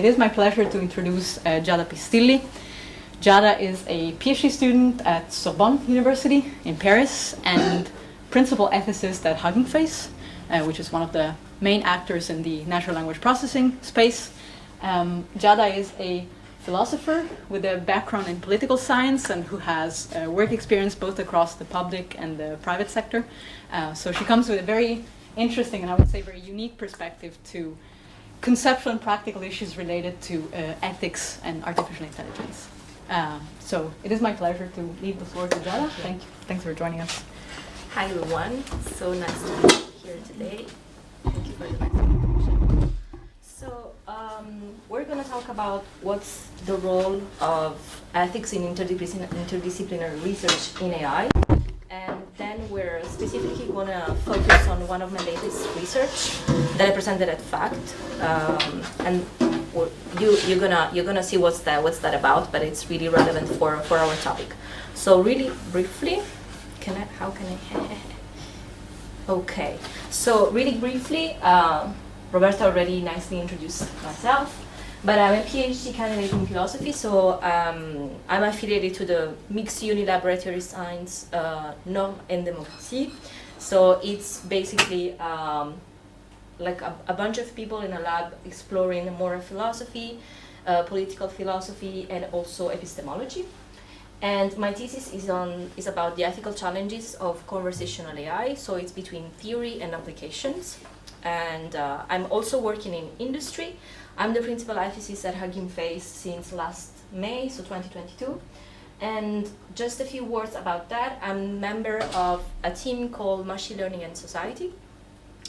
It is my pleasure to introduce Giada Pistilli. Giada is a PhD student at Sorbonne University in Paris and principal ethicist at Hugging Face, which is one of the main actors in the natural language processing space. Giada is a philosopher with a background in political science and who has work experience both across the public and the private sector. So she comes with a very interesting and I would say very unique perspective to conceptual and practical issues related to ethics and artificial intelligence. So it is my pleasure to leave the floor to Giada. Thanks for joining us. Hi everyone, so nice to be here today. Thank you for the nice introduction. So we're going to talk about what's the role of ethics in interdisciplinary research in AI. And then we're specifically going to focus on one of my latest research that I presented at FACT. And you're gonna see what's that about, but it's really relevant for our topic. So really briefly, how can I? Okay. So really briefly, Roberta already nicely introduced myself. But I'm a PhD candidate in philosophy, so I'm affiliated to the Mixed Uni Laboratory Science Normes and Democracy. So it's basically like a bunch of people in a lab exploring moral philosophy, political philosophy, and also epistemology. And my thesis is about the ethical challenges of conversational AI, so it's between theory and applications. And I'm also working in industry. I'm the principal ethicist at Hugging Face since last May, so 2022. And just a few words about that. I'm a member of a team called Machine Learning and Society,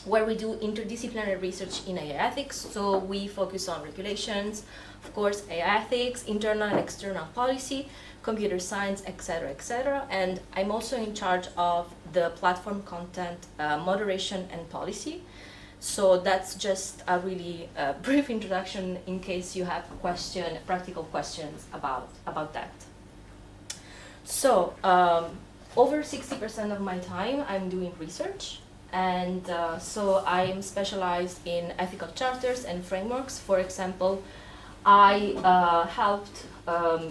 where we do interdisciplinary research in AI ethics. So we focus on regulations, of course, AI ethics, internal and external policy, computer science, etc. And I'm also in charge of the platform content moderation and policy. So that's just a really brief introduction in case you have practical questions about that. So over 60% of my time I'm doing research, and so I am specialized in ethical charters and frameworks. For example, I helped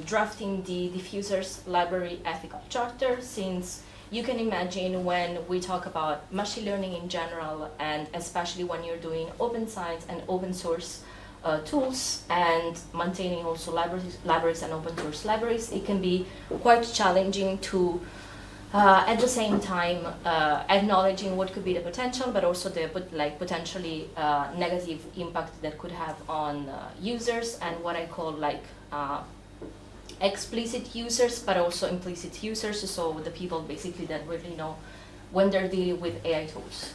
drafting the Diffusers Library Ethical Charter, since you can imagine when we talk about machine learning in general, and especially when you're doing open science and open source tools and maintaining also libraries and open source libraries, it can be quite challenging to, at the same time, acknowledging what could be the potential, but also the potentially negative impact that could have on users, and what I call explicit users, but also implicit users, so the people basically that really know when they're dealing with AI tools.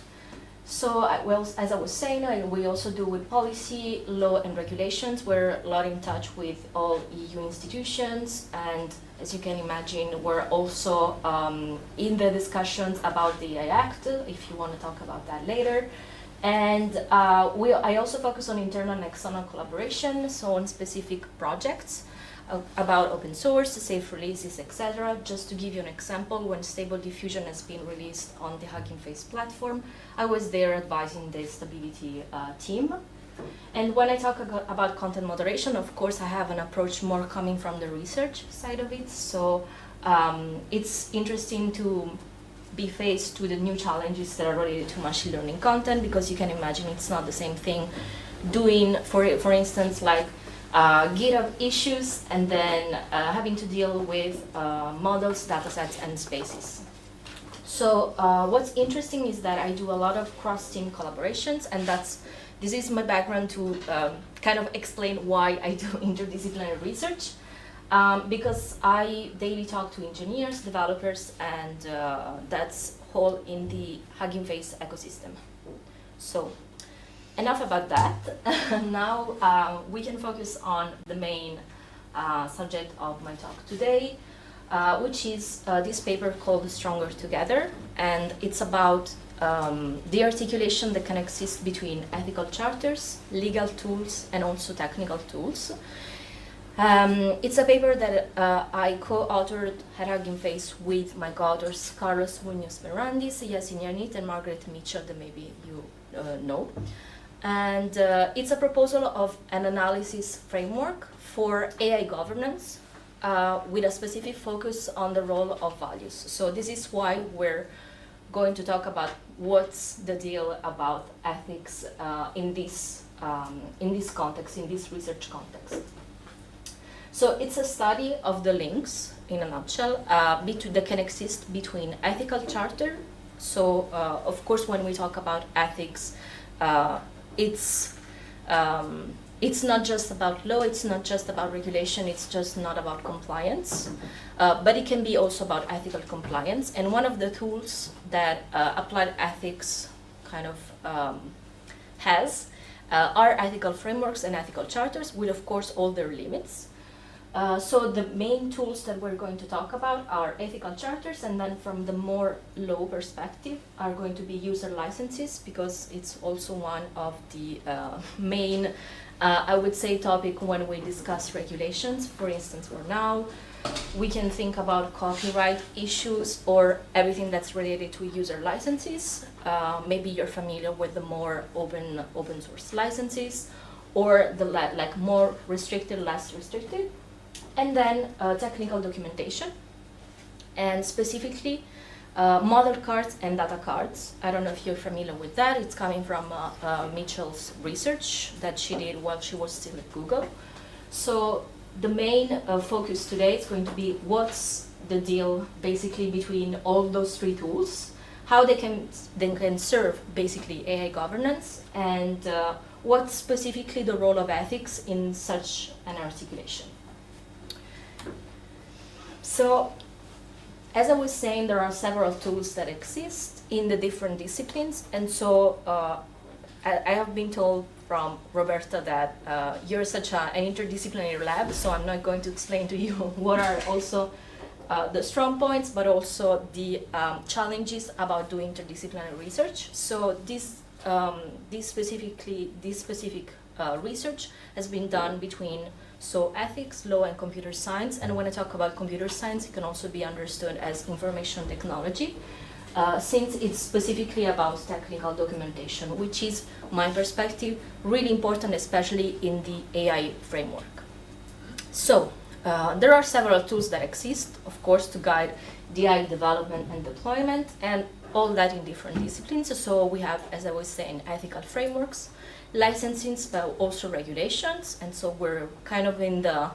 So, well, as I was saying, we also do with policy, law, and regulations. We're a lot in touch with all EU institutions, and as you can imagine, we're also in the discussions about the AI Act, if you want to talk about that later. And I also focus on internal and external collaboration, so on specific projects about open source, safe releases, etc. Just to give you an example, when Stable Diffusion has been released on the Hugging Face platform, I was there advising the stability team. And when I talk about content moderation, of course, I have an approach more coming from the research side of it. So it's interesting to be faced with the new challenges that are related to machine learning content, because you can imagine it's not the same thing doing, for instance, like GitHub issues, and then having to deal with models, datasets, and spaces. So what's interesting is that I do a lot of cross-team collaborations, and this is my background to kind of explain why I do interdisciplinary research, because I daily talk to engineers, developers, and that's all in the Hugging Face ecosystem. So enough about that. Now we can focus on the main subject of my talk today, which is this paper called Stronger Together, and it's about the articulation that can exist between ethical charters, legal tools, and also technical tools. It's a paper that I co-authored at Hugging Face with my co-authors Carlos Muñoz Ferrandis, Yasin Yanit, and Margaret Mitchell, that maybe you know. And it's a proposal of an analysis framework for AI governance with a specific focus on the role of values. So this is why we're going to talk about what's the deal about ethics in this context, in this research context. So it's a study of the links, in a nutshell, that can exist between ethical charter. So of course, when we talk about ethics, it's not just about law, it's not just about regulation, it's just not about compliance, but it can be also about ethical compliance. And one of the tools that applied ethics kind of has are ethical frameworks and ethical charters with, of course, all their limits. So the main tools that we're going to talk about are ethical charters, and then from the more law perspective are going to be user licenses, because it's also one of the main, I would say, topic when we discuss regulations. For instance, for now, we can think about copyright issues or everything that's related to user licenses. Maybe you're familiar with the more open source licenses, or the like more restricted, less restricted. And then technical documentation, and specifically model cards and data cards. I don't know if you're familiar with that. It's coming from Mitchell's research that she did while she was still at Google. So the main focus today is going to be what's the deal basically between all those three tools, how they can serve basically AI governance, and what's specifically the role of ethics in such an articulation. So, as I was saying, there are several tools that exist in the different disciplines, and so I have been told from Roberta that you're such an interdisciplinary lab, so I'm not going to explain to you what are also the strong points, but also the challenges about doing interdisciplinary research. So this specific research has been done between ethics, law, and computer science. And when I talk about computer science, it can also be understood as information technology, since it's specifically about technical documentation, which is, my perspective, really important, especially in the AI framework. So there are several tools that exist, of course, to guide the AI development and deployment, and all that in different disciplines. So we have, as I was saying, ethical frameworks, licensing, but also regulations, and so we're kind of in the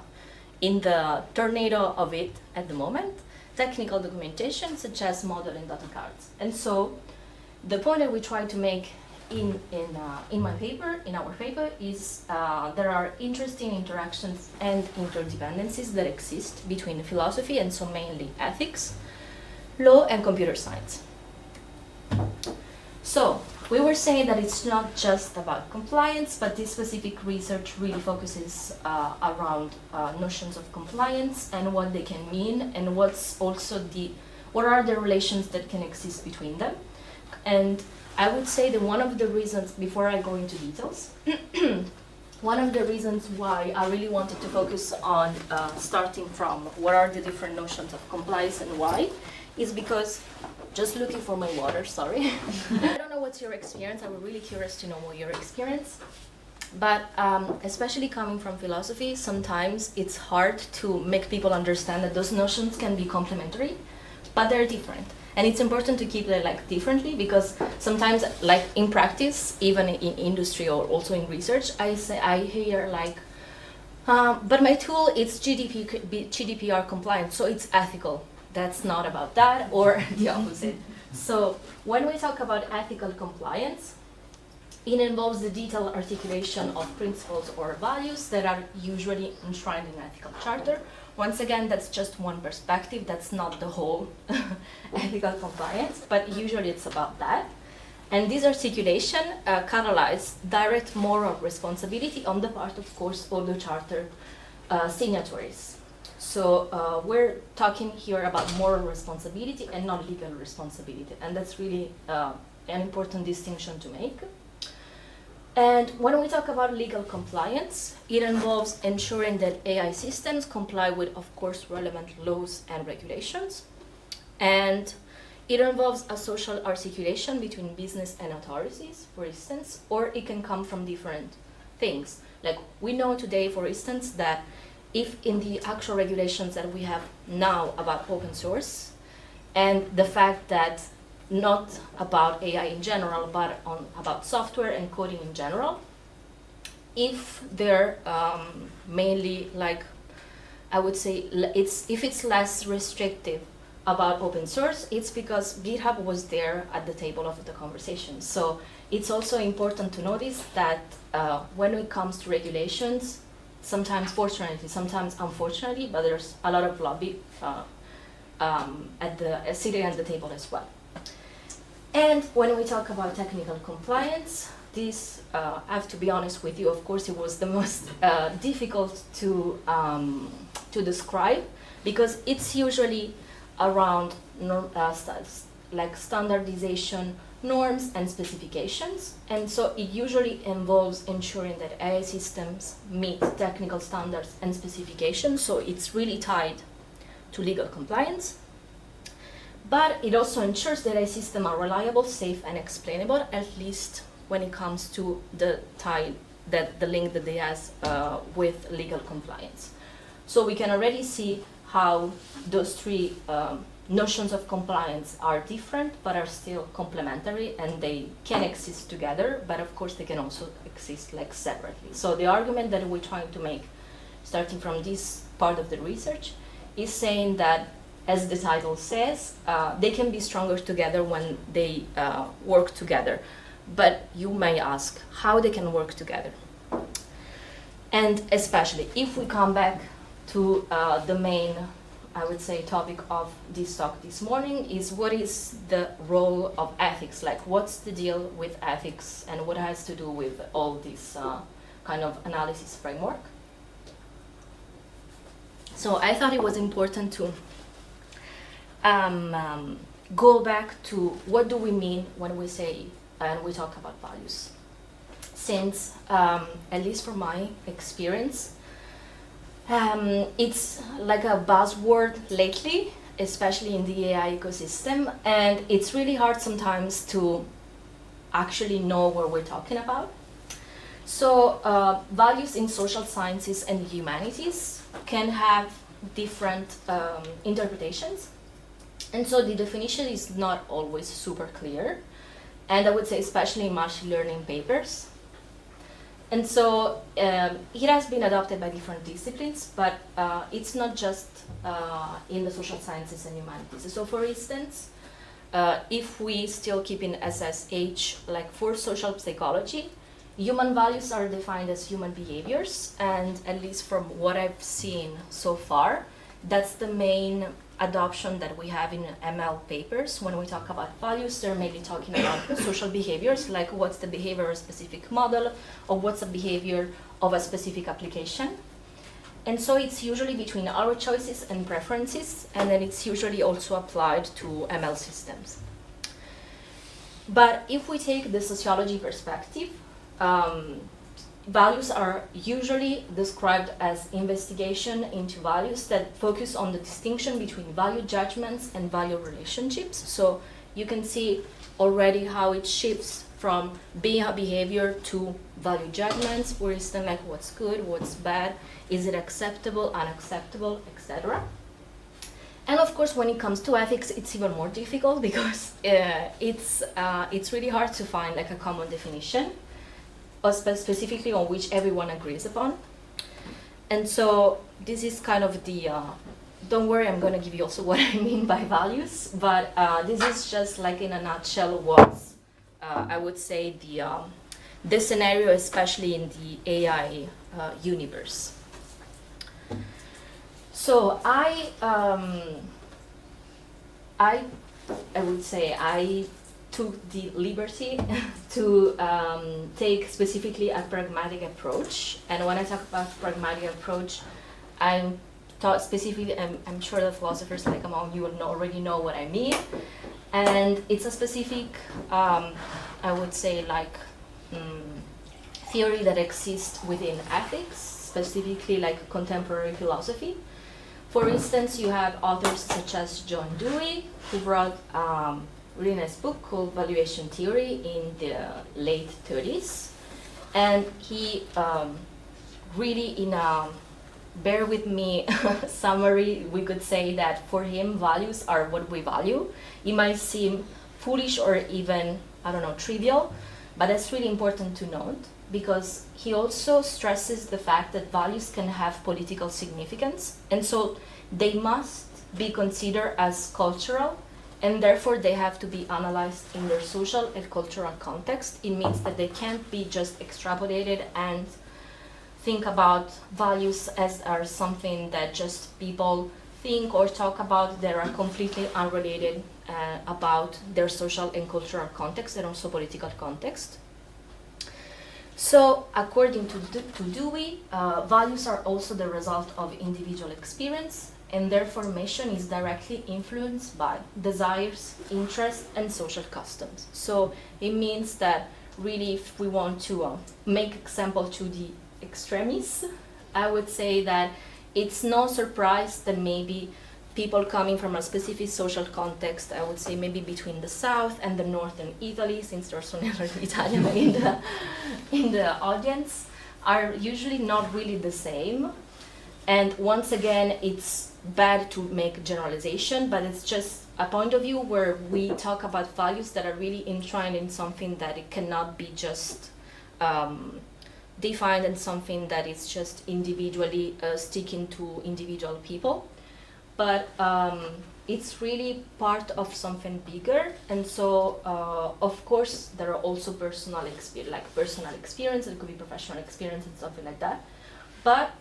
tornado of it at the moment. Technical documentation, such as model and data cards. And so the point that we try to make in our paper, is there are interesting interactions and interdependencies that exist between philosophy, and so mainly ethics, law, and computer science. So we were saying that it's not just about compliance, but this specific research really focuses around notions of compliance and what they can mean, and what are the relations that can exist between them. And I would say that one of the reasons, before I go into details, one of the reasons why I really wanted to focus on starting from what are the different notions of compliance and why, is because, just looking for my water, sorry. I don't know what's your experience. I'm really curious to know what your experience. But especially coming from philosophy, sometimes it's hard to make people understand that those notions can be complementary, but they're different. And it's important to keep them differently, because sometimes in practice, even in industry or also in research, I hear but my tool is GDPR compliant, so it's ethical. That's not about that, or the opposite. So when we talk about ethical compliance, it involves the detailed articulation of principles or values that are usually enshrined in ethical charter. Once again, that's just one perspective. That's not the whole ethical compliance, but usually it's about that. And this articulation catalyzes direct moral responsibility on the part, of course, of the charter signatories. So we're talking here about moral responsibility and not legal responsibility, and that's really an important distinction to make. And when we talk about legal compliance, it involves ensuring that AI systems comply with, of course, relevant laws and regulations. And It involves a social articulation between business and authorities, for instance, or it can come from different things. Like we know today, for instance, that if in the actual regulations that we have now about open source, and the fact that not about AI in general, but about software and coding in general, if they're mainly like, I would say, if it's less restrictive about open source, it's because GitHub was there at the table of the conversation. So it's also important to notice that when it comes to regulations, sometimes fortunately, sometimes unfortunately, but there's a lot of lobby sitting at the table as well. And when we talk about technical compliance, this, I have to be honest with you, of course, it was the most difficult to describe, because it's usually around like standardization, norms, and specifications. And so it usually involves ensuring that AI systems meet technical standards and specifications, so it's really tied to legal compliance. But it also ensures that AI systems are reliable, safe, and explainable, at least when it comes to the link that they has with legal compliance. So we can already see how those three notions of compliance are different, but are still complementary, and they can exist together, but of course they can also exist like separately. So the argument that we're trying to make, starting from this part of the research, is saying that, as the title says, they can be stronger together when they work together. But you may ask how they can work together. And especially if we come back to the main, I would say, topic of this talk this morning, is what is the role of ethics? Like, what's the deal with ethics, and what has to do with all this kind of analysis framework? So I thought it was important to go back to what do we mean when we say and we talk about values. Since, at least from my experience, it's like a buzzword lately, especially in the AI ecosystem, and it's really hard sometimes to actually know what we're talking about. So values in social sciences and humanities can have different interpretations, and so the definition is not always super clear, and I would say especially in machine learning papers. And so it has been adopted by different disciplines, but it's not just in the social sciences and humanities. So for instance, if we still keep in SSH, like for social psychology, human values are defined as human behaviors, and at least from what I've seen so far, that's the main adoption that we have in ML papers. When we talk about values, they're mainly talking about social behaviors, like what's the behavior of a specific model, or what's the behavior of a specific application. And so it's usually between our choices and preferences, and then it's usually also applied to ML systems. But if we take the sociology perspective, values are usually described as investigation into values that focus on the distinction between value judgments and value relationships. So you can see already how it shifts from being a behavior to value judgments, for instance, like what's good, what's bad, is it acceptable, unacceptable, etc. And of course, when it comes to ethics, it's even more difficult because it's really hard to find like a common definition, specifically on which everyone agrees upon. And so this is kind of the, don't worry, I'm going to give you also what I mean by values, but this is just like in a nutshell what's, I would say, the scenario, especially in the AI universe. So I would say I took the liberty to take specifically a pragmatic approach. And when I talk about pragmatic approach, I'm taught specifically, I'm sure the philosophers like among you will already know what I mean. And it's a specific, I would say, like theory that exists within ethics, specifically like contemporary philosophy. For instance, you have authors such as John Dewey, who wrote a really nice book called Valuation Theory in the late 30s. And he really, in a bear with me summary, we could say that for him, values are what we value. It might seem foolish or even, I don't know, trivial, but that's really important to note, because he also stresses the fact that values can have political significance, and so they must be considered as cultural, and therefore they have to be analyzed in their social and cultural context. It means that they can't be just extrapolated and think about values as are something that just people think or talk about that are completely unrelated about their social and cultural context and also political context. So, according to Dewey, values are also the result of individual experience, and their formation is directly influenced by desires, interests, and social customs. So, it means that really, if we want to make example to the extremis, I would say that it's no surprise that maybe people coming from a specific social context, I would say maybe between the south and the northern Italy, since there's another Italian in the audience, are usually not really the same. And once again, it's bad to make generalization, but it's just a point of view where we talk about values that are really enshrined in something that it cannot be just defined as something that is just individually sticking to individual people. But it's really part of something bigger, and so of course there are also personal experience. It could be professional experience and something like that. But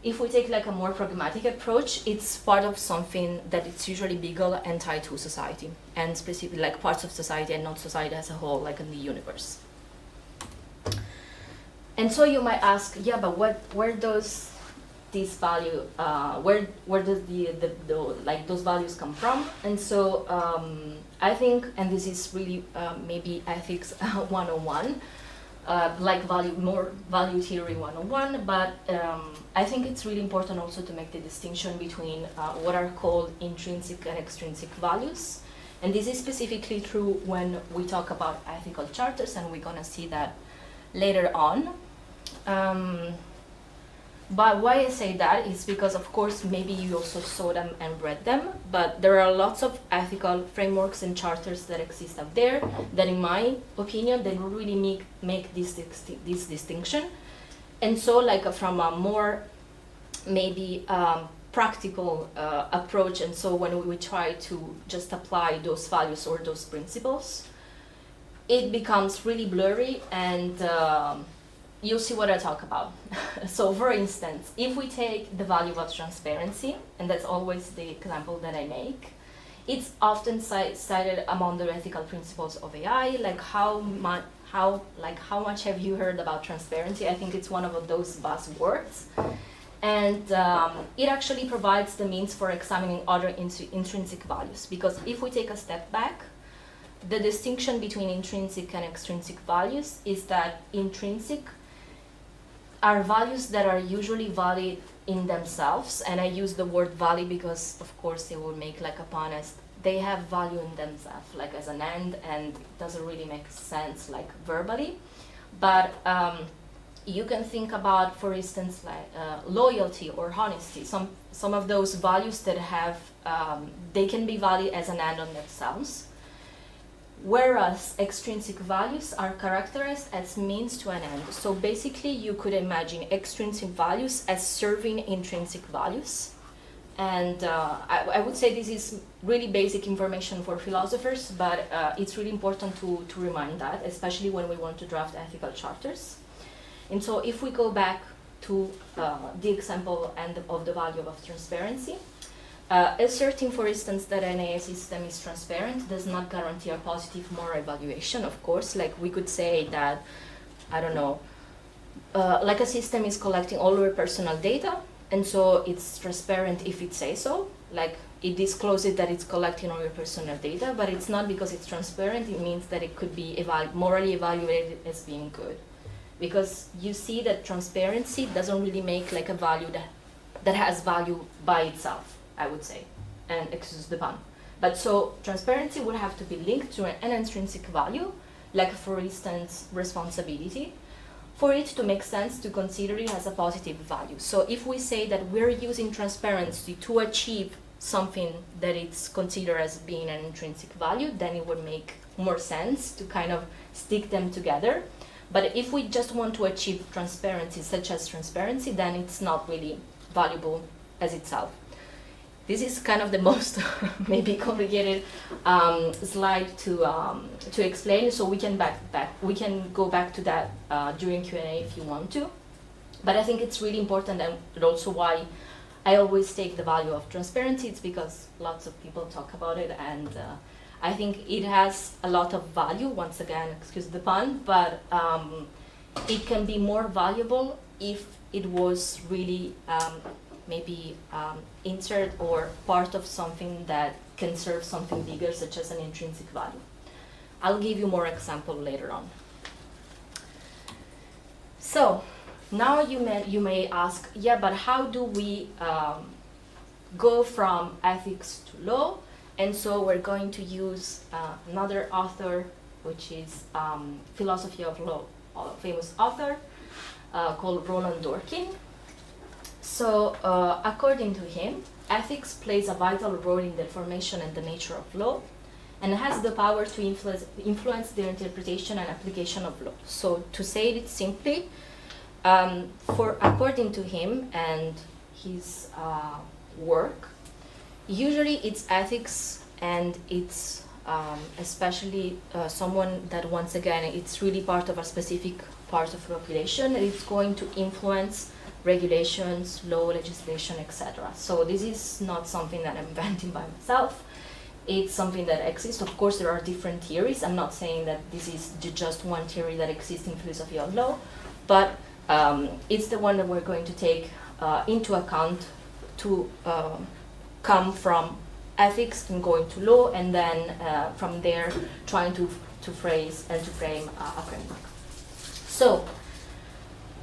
if we take like a more pragmatic approach, it's part of something that it's usually bigger and tied to society, and specifically like parts of society and not society as a whole, like in the universe. And so you might ask, yeah, but where does this value, where does the like those values come from? And so I think, and this is really maybe ethics 101, like value theory 101, but I think it's really important also to make the distinction between what are called intrinsic and extrinsic values. And this is specifically true when we talk about ethical charters, and we're gonna see that later on. But why I say that is because, of course, maybe you also saw them and read them, but there are lots of ethical frameworks and charters that exist out there that, in my opinion, they really make this distinction. And so, like from a more maybe practical approach, and so when we try to just apply those values or those principles, it becomes really blurry, and you'll see what I talk about. So for instance, if we take the value of transparency, and that's always the example that I make, it's often cited among the ethical principles of AI, like how much have you heard about transparency? I think it's one of those buzzwords. And it actually provides the means for examining other intrinsic values, because if we take a step back, the distinction between intrinsic and extrinsic values is that intrinsic are values that are usually valid in themselves, and I use the word valid because, of course, it will make like a pun as they have value in themselves, like as an end, and it doesn't really make sense like verbally. But you can think about, for instance, like loyalty or honesty. Some of those values that have they can be valid as an end on themselves. Whereas extrinsic values are characterized as means to an end. So basically, you could imagine extrinsic values as serving intrinsic values. And I would say this is really basic information for philosophers, but it's really important to remind that, especially when we want to draft ethical charters. And so if we go back to the example of the value of transparency, asserting, for instance, that an AI system is transparent does not guarantee a positive moral evaluation, of course. Like we could say that, I don't know, like a system is collecting all your personal data, and so it's transparent if it says so. Like it discloses that it's collecting all your personal data, but it's not because it's transparent, it means that it could be morally evaluated as being good. Because you see that transparency doesn't really make like a value that that has value by itself, I would say, and excuse the pun. But so transparency would have to be linked to an intrinsic value, like for instance, responsibility, for it to make sense to consider it as a positive value. So if we say that we're using transparency to achieve something that it's considered as being an intrinsic value, then it would make more sense to kind of stick them together. But if we just want to achieve transparency, such as transparency, then it's not really valuable as itself. This is kind of the most maybe complicated slide to explain. So we can go back to that during Q&A if you want to. But I think it's really important, and also why I always take the value of transparency. It's because lots of people talk about it, and I think it has a lot of value. Once again, excuse the pun, but it can be more valuable if it was really maybe insert or part of something that can serve something bigger, such as an intrinsic value. I'll give you more example later on. So now you may ask, yeah, but how do we go from ethics to law? And so we're going to use another author, which is philosophy of law, a famous author called Roland Dworkin. So according to him, ethics plays a vital role in the formation and the nature of law, and has the power to influence the interpretation and application of law. So to say it simply, according to him and his work, usually it's ethics, and it's especially someone that, once again, it's really part of a specific part of the population, and it's going to influence regulations, law, legislation, etc. So this is not something that I'm inventing by myself. It's something that exists. Of course, there are different theories. I'm not saying that this is just one theory that exists in philosophy of law, but it's the one that we're going to take into account to come from ethics and going to law, and then from there trying to phrase and to frame a framework. So,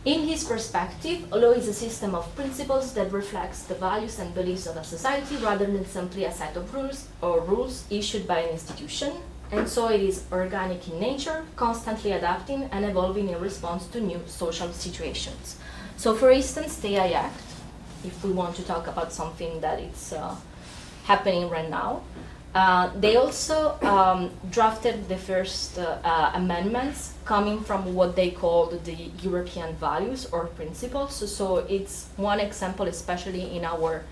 in his perspective, law is a system of principles that reflects the values and beliefs of a society rather than simply a set of rules or rules issued by an institution. And so it is organic in nature, constantly adapting and evolving in response to new social situations. So for instance, the AI Act, if we want to talk about something that it's happening right now, they also drafted the first amendments coming from what they called the European values or principles. So it's one example, especially in our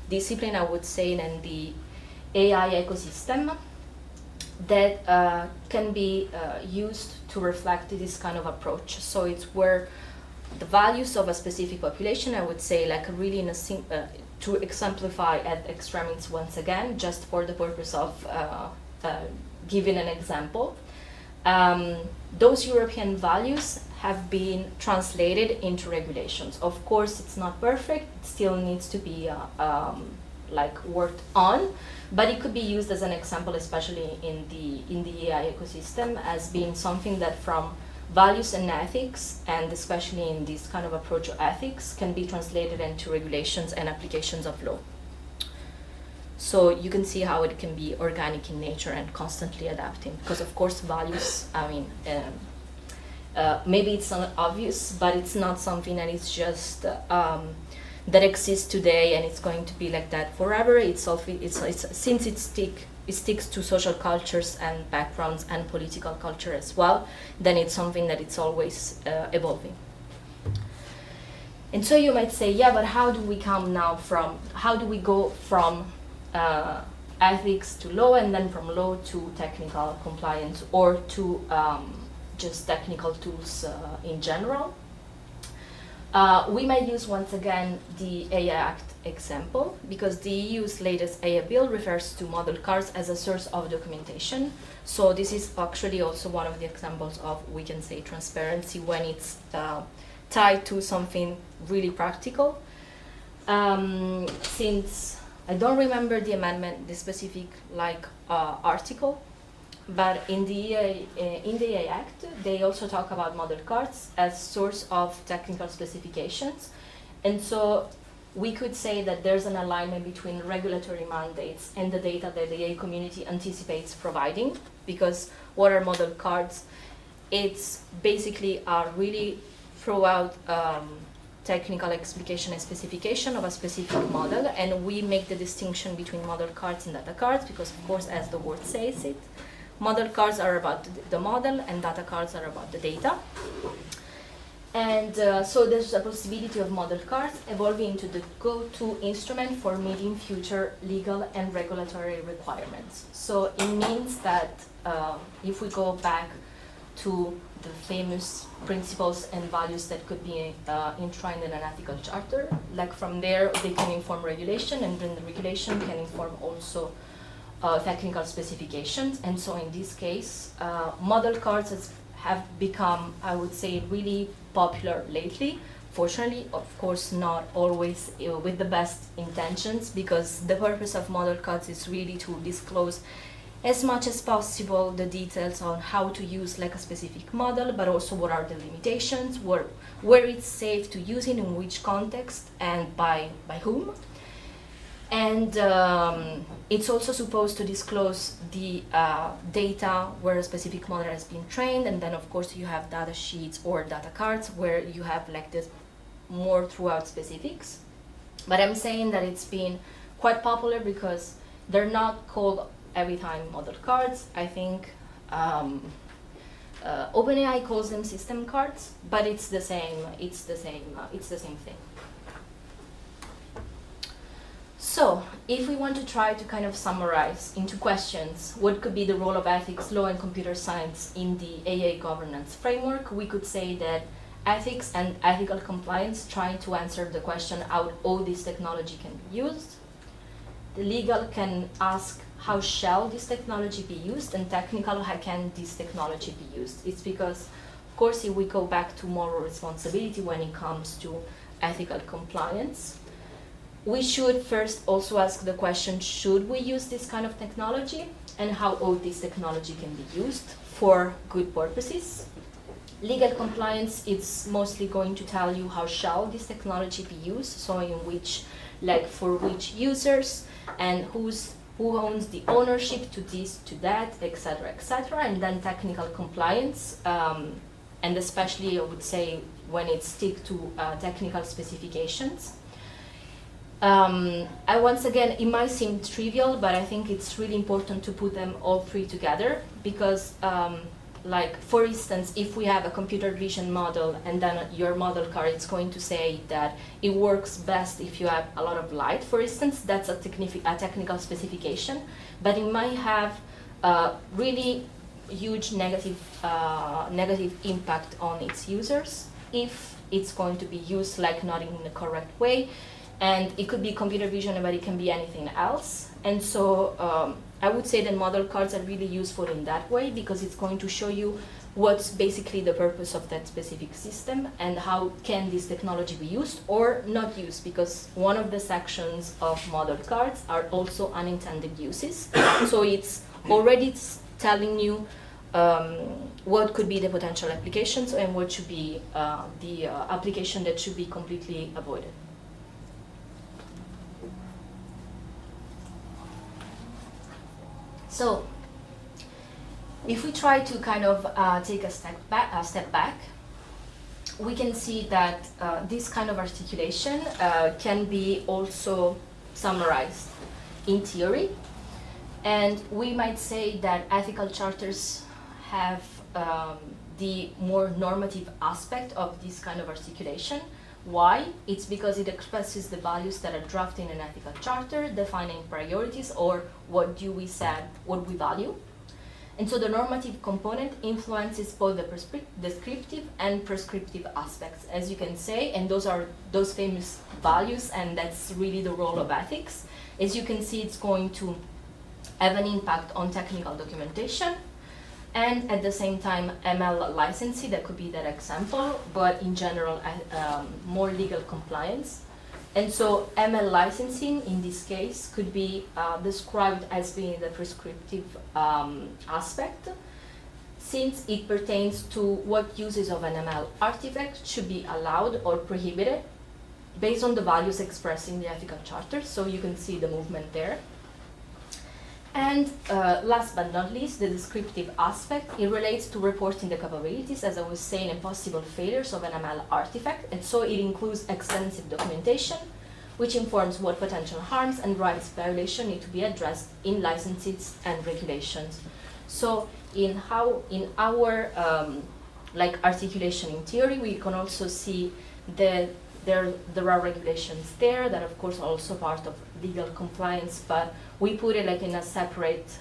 discipline, I would say, in the AI ecosystem, that can be used to reflect this kind of approach. So it's where the values of a specific population, I would say, like really in a to exemplify at extremes once again, just for the purpose of giving an example. Those European values have been translated into regulations. Of course, it's not perfect. It still needs to be like worked on, but it could be used as an example, especially in the AI ecosystem, as being something that from values and ethics, and especially in this kind of approach to ethics, can be translated into regulations and applications of law. So you can see how it can be organic in nature and constantly adapting, because of course values, I mean, maybe it's not obvious, but it's not something that is just that exists today and it's going to be like that forever. Since it sticks to social cultures and backgrounds and political culture as well, then it's something that it's always evolving. And so you might say, yeah, but how do we go from ethics to law, and then from law to technical compliance, or to just technical tools in general? We might use once again the AI Act example, because the EU's latest AI bill refers to model cars as a source of documentation. So this is actually also one of the examples of, we can say, transparency when it's tied to something really practical. Since I don't remember the amendment, the specific article, but in the AI Act, they also talk about model cars as source of technical specifications. And so we could say that there's an alignment between regulatory mandates and the data that the AI community anticipates providing, because what are model cards? It's basically a really throughout technical explication and specification of a specific model, and we make the distinction between model cards and data cards because, of course, as the word says it, model cards are about the model and data cards are about the data. And so there's a possibility of model cards evolving into the go-to instrument for meeting future legal and regulatory requirements. So it means that if we go back to the famous principles and values that could be enshrined in an ethical charter, like from there they can inform regulation, and then the regulation can inform also technical specifications. And so in this case, model cards have become, I would say, really popular lately. Fortunately, of course, not always with the best intentions, because the purpose of model cards is really to disclose as much as possible the details on how to use like a specific model, but also what are the limitations, where it's safe to use it, in which context, and by whom. And it's also supposed to disclose the data where a specific model has been trained, and then of course you have data sheets or data cards where you have like this more throughout specifics. But I'm saying that it's been quite popular because they're not called every time model cards. I think OpenAI calls them system cards, but it's the same. It's the same thing. So, if we want to try to kind of summarize into questions what could be the role of ethics, law, and computer science in the AI governance framework, we could say that ethics and ethical compliance try to answer the question how all this technology can be used. The legal can ask how shall this technology be used, and technical, how can this technology be used. It's because, of course, if we go back to moral responsibility when it comes to ethical compliance, we should first also ask the question, should we use this kind of technology, and how all this technology can be used for good purposes. Legal compliance is mostly going to tell you how shall this technology be used, so in which, like for which users, and who owns the ownership to this, to that, etc., etc., and then technical compliance, and especially I would say when it sticks to technical specifications. Once again, it might seem trivial, but I think it's really important to put them all three together because, like, for instance, if we have a computer vision model and then your model card, it's going to say that it works best if you have a lot of light, for instance, that's a technical specification, but it might have really huge negative impact on its users if it's going to be used like not in the correct way. And it could be computer vision, but it can be anything else. And so I would say that model cards are really useful in that way because it's going to show you what's basically the purpose of that specific system and how can this technology be used or not used, because one of the sections of model cards are also unintended uses. So it's already telling you what could be the potential applications and what should be the application that should be completely avoided. So, if we try to kind of take a step back, we can see that this kind of articulation can be also summarized in theory, and we might say that ethical charters have the more normative aspect of this kind of articulation. Why? It's because it expresses the values that are drafted in an ethical charter, defining priorities or what Dewey said, what we value. And so the normative component influences both the descriptive and prescriptive aspects, as you can say, and those are those famous values, and that's really the role of ethics. As you can see, it's going to have an impact on technical documentation, and at the same time ML licensing, that could be that example, but in general more legal compliance. And so ML licensing in this case could be described as being the prescriptive aspect, since it pertains to what uses of an ML artifact should be allowed or prohibited based on the values expressed in the ethical charter. So you can see the movement there. And last but not least, the descriptive aspect. It relates to reporting the capabilities, as I was saying, and possible failures of an ML artifact. And so it includes extensive documentation, which informs what potential harms and rights violations need to be addressed in licenses and regulations. So in our like articulation in theory, we can also see that there are regulations there that of course are also part of legal compliance, but we put it like in a separate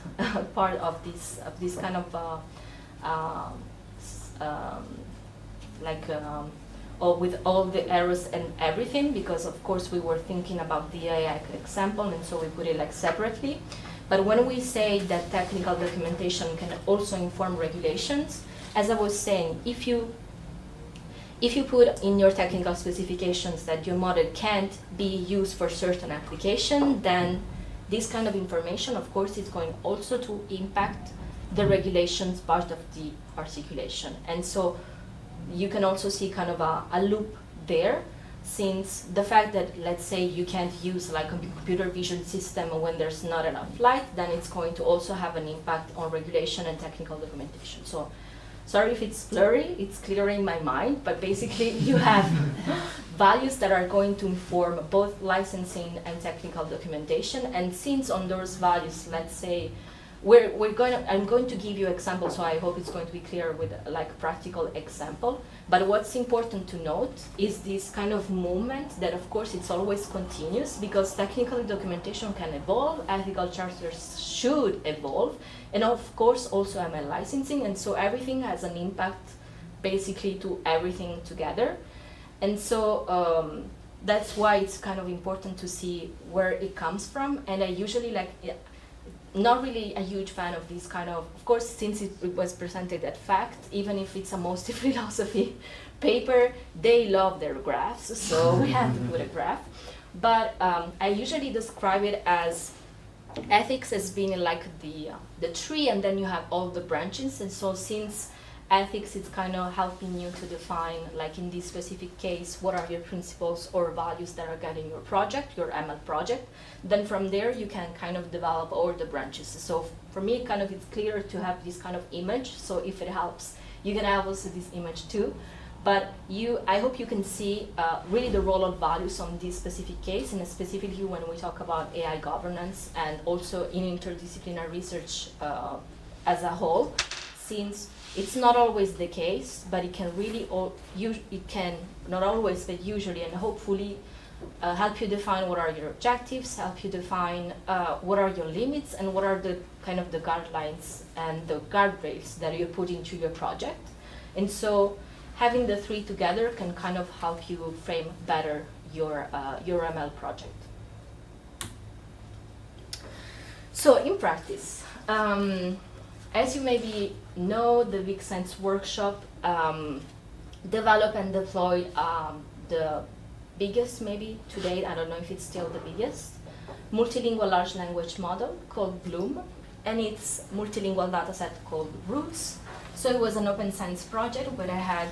part of this kind of with all the errors and everything, because of course we were thinking about the AI example, and so we put it like separately. But when we say that technical documentation can also inform regulations, as I was saying, if you put in your technical specifications that your model can't be used for certain application, then this kind of information, of course, is going also to impact the regulations part of the articulation. And so you can also see kind of a loop there, since the fact that, let's say, you can't use like a computer vision system when there's not enough light, then it's going to also have an impact on regulation and technical documentation. So sorry if it's blurry, it's clear in my mind, but basically you have values that are going to inform both licensing and technical documentation. And since on those values, let's say, I'm going to give you examples, so I hope it's going to be clear with like practical example. But what's important to note is this kind of movement that of course it's always continuous, because technical documentation can evolve, ethical charters should evolve, and of course also ML licensing, and so everything has an impact basically to everything together. And so that's why it's kind of important to see where it comes from. And I usually not really a huge fan of this kind of course, since it was presented at FACT, even if it's a mostly philosophy paper, they love their graphs, so we have to put a graph. But I usually describe it as ethics as being like the tree, and then you have all the branches. And so since ethics is kind of helping you to define, like in this specific case, what are your principles or values that are guiding your project, your ML project, then from there you can kind of develop all the branches. So for me, kind of it's clear to have this kind of image. So if it helps, you can have also this image too. But I hope you can see really the role of values on this specific case, and specifically when we talk about AI governance and also in interdisciplinary research as a whole, since it's not always the case, but it can really, it can, not always, but usually and hopefully help you define what are your objectives, help you define what are your limits, and what are the kind of the guidelines and the guardrails that you put into your project. And so having the three together can kind of help you frame better your ML project. So in practice, as you maybe know, the BigScience workshop developed and deployed the biggest, maybe to date, I don't know if it's still the biggest, multilingual large language model called Bloom, and its multilingual dataset called Roots. So it was an open science project where I had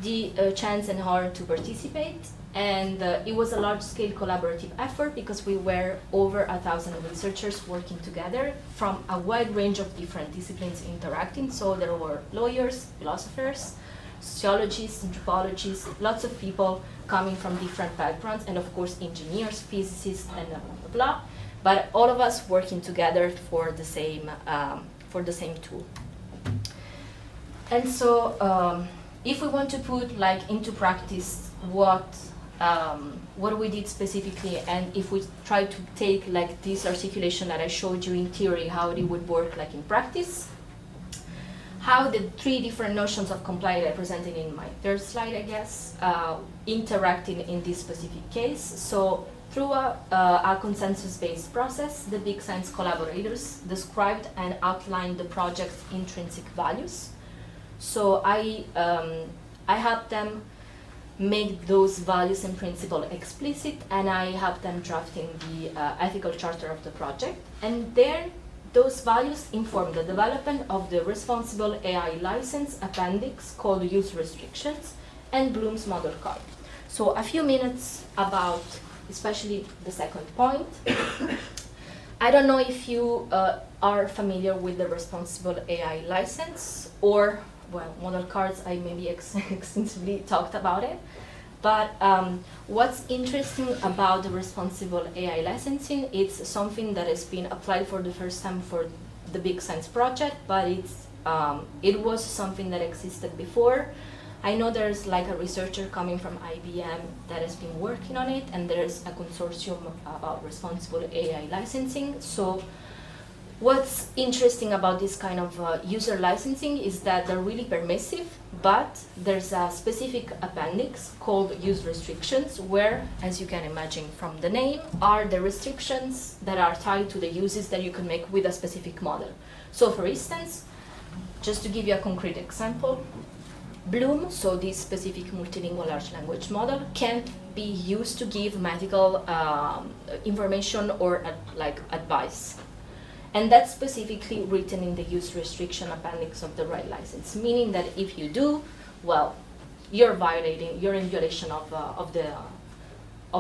the chance and honor to participate, and it was a large-scale collaborative effort because we were over 1,000 researchers working together from a wide range of different disciplines interacting. So there were lawyers, philosophers, sociologists, anthropologists, lots of people coming from different backgrounds, and of course engineers, physicists, and blah, blah, blah. But all of us working together for the same tool. And so if we want to put like into practice what we did specifically, and if we try to take like this articulation that I showed you in theory, how it would work like in practice, how the three different notions of comply represented in my third slide, I guess, interacting in this specific case. So through a consensus-based process, the BigScience collaborators described and outlined the project's intrinsic values. So I helped them make those values and principles explicit, and I helped them drafting the ethical charter of the project. And there, those values inform the development of the responsible AI license appendix called use restrictions and Bloom's model card. So a few minutes about especially the second point. I don't know if you are familiar with the responsible AI license, or, well, model cards, I maybe extensively talked about it. But what's interesting about the responsible AI licensing, it's something that has been applied for the first time for the BigScience project, but it was something that existed before. I know there's like a researcher coming from IBM that has been working on it, and there's a consortium about responsible AI licensing. So what's interesting about this kind of user licensing is that they're really permissive, but there's a specific appendix called use restrictions, where, as you can imagine from the name, are the restrictions that are tied to the uses that you can make with a specific model. So for instance, just to give you a concrete example, Bloom, so this specific multilingual large language model, can't be used to give medical information or like advice. And that's specifically written in the use restriction appendix of the right license, meaning that if you do, well, you're in violation of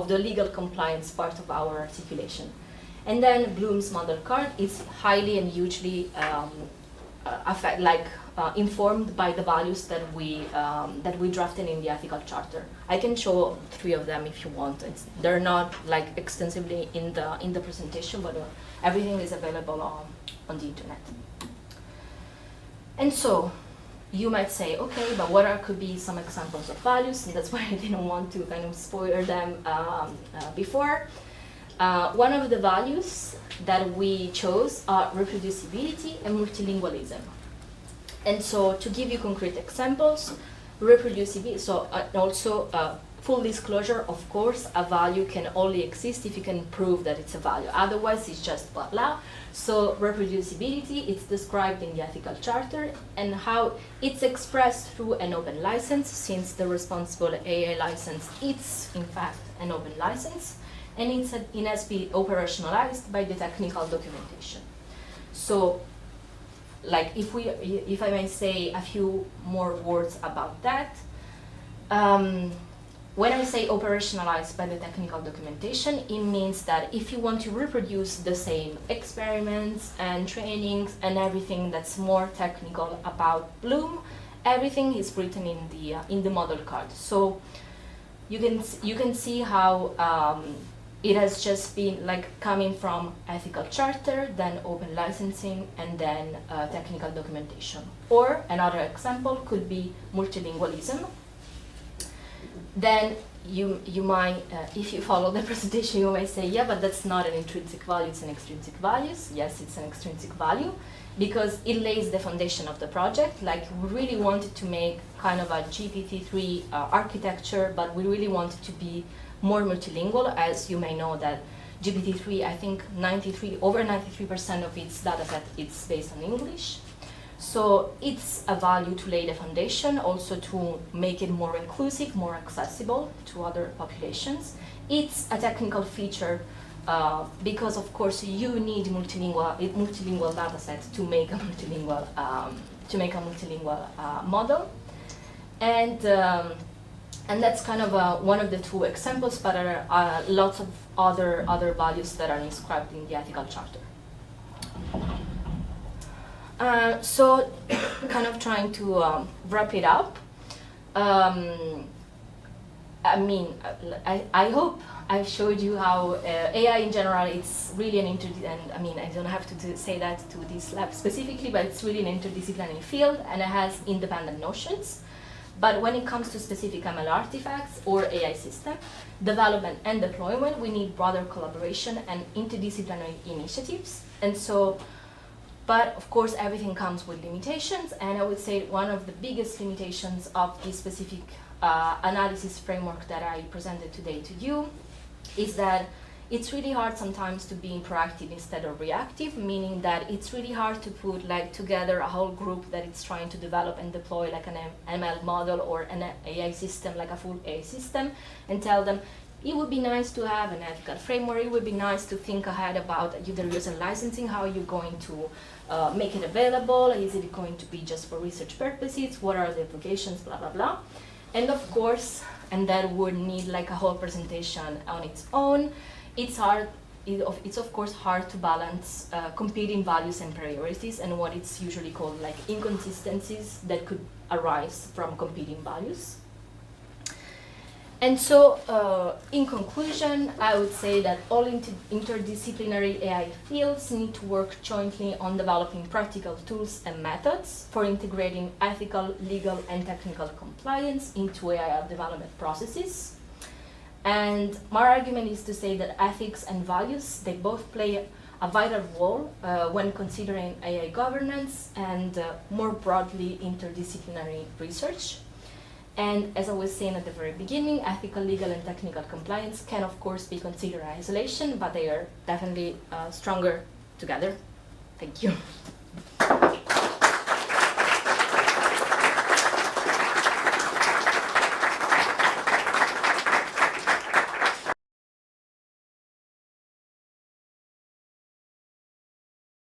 the legal compliance part of our articulation. And then Bloom's model card is highly and hugely informed by the values that we drafted in the ethical charter. I can show 3 of them if you want. They're not like extensively in the presentation, but everything is available on the internet. And so you might say, okay, but what could be some examples of values? And that's why I didn't want to kind of spoil them before. One of the values that we chose are reproducibility and multilingualism. And so to give you concrete examples, reproducibility, so also full disclosure, of course, a value can only exist if you can prove that it's a value. Otherwise, it's just blah, blah. So reproducibility, it's described in the ethical charter, and how it's expressed through an open license, since the responsible AI license is, in fact, an open license, and it has to be operationalized by the technical documentation. So, like, if I may say a few more words about that, when I say operationalized by the technical documentation, it means that if you want to reproduce the same experiments and trainings and everything that's more technical about Bloom, everything is written in the model card. So you can see how it has just been like coming from ethical charter, then open licensing, and then technical documentation. Or another example could be multilingualism. Then you might, if you follow the presentation, you might say, yeah, but that's not an intrinsic value, it's an extrinsic value. Yes, it's an extrinsic value, because it lays the foundation of the project. Like, we really wanted to make kind of a GPT-3 architecture, but we really wanted to be more multilingual. As you may know that GPT-3, I think over 93% of its data set is based on English. So it's a value to lay the foundation, also to make it more inclusive, more accessible to other populations. It's a technical feature because, of course, you need multilingual data sets to make a multilingual model, and that's kind of one of the 2 examples, but there are lots of other values that are inscribed in the ethical charter. So, kind of trying to wrap it up. I mean, I hope I showed you how AI in general, it's really and I mean, I don't have to say that to this lab specifically, but it's really an interdisciplinary field, and it has independent notions. But when it comes to specific ML artifacts or AI system development and deployment, we need broader collaboration and interdisciplinary initiatives. And so, but of course, everything comes with limitations, and I would say one of the biggest limitations of this specific analysis framework that I presented today to you is that it's really hard sometimes to be proactive instead of reactive, meaning that it's really hard to put like together a whole group that it's trying to develop and deploy like an ML model or an AI system, like a full AI system, and tell them, it would be nice to have an ethical framework, it would be nice to think ahead about the user licensing, how you're going to make it available, is it going to be just for research purposes, what are the implications, blah, blah, blah. And of course, and that would need like a whole presentation on its own. It's of course hard to balance competing values and priorities and what it's usually called like inconsistencies that could arise from competing values. And so, in conclusion, I would say that all interdisciplinary AI fields need to work jointly on developing practical tools and methods for integrating ethical, legal, and technical compliance into AI development processes. And my argument is to say that ethics and values, they both play a vital role when considering AI governance and more broadly interdisciplinary research. And as I was saying at the very beginning, ethical, legal, and technical compliance can, of course, be considered in isolation, but they are definitely stronger together. Thank you.